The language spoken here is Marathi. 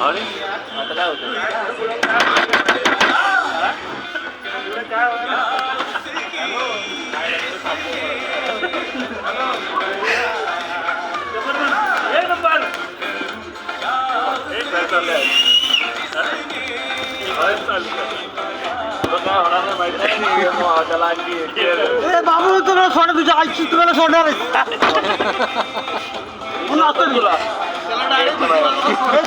अरे आता काय होतं बाबू तुम्हाला सोडा तुझ्या आईची तुम्हाला सोडणार आहे.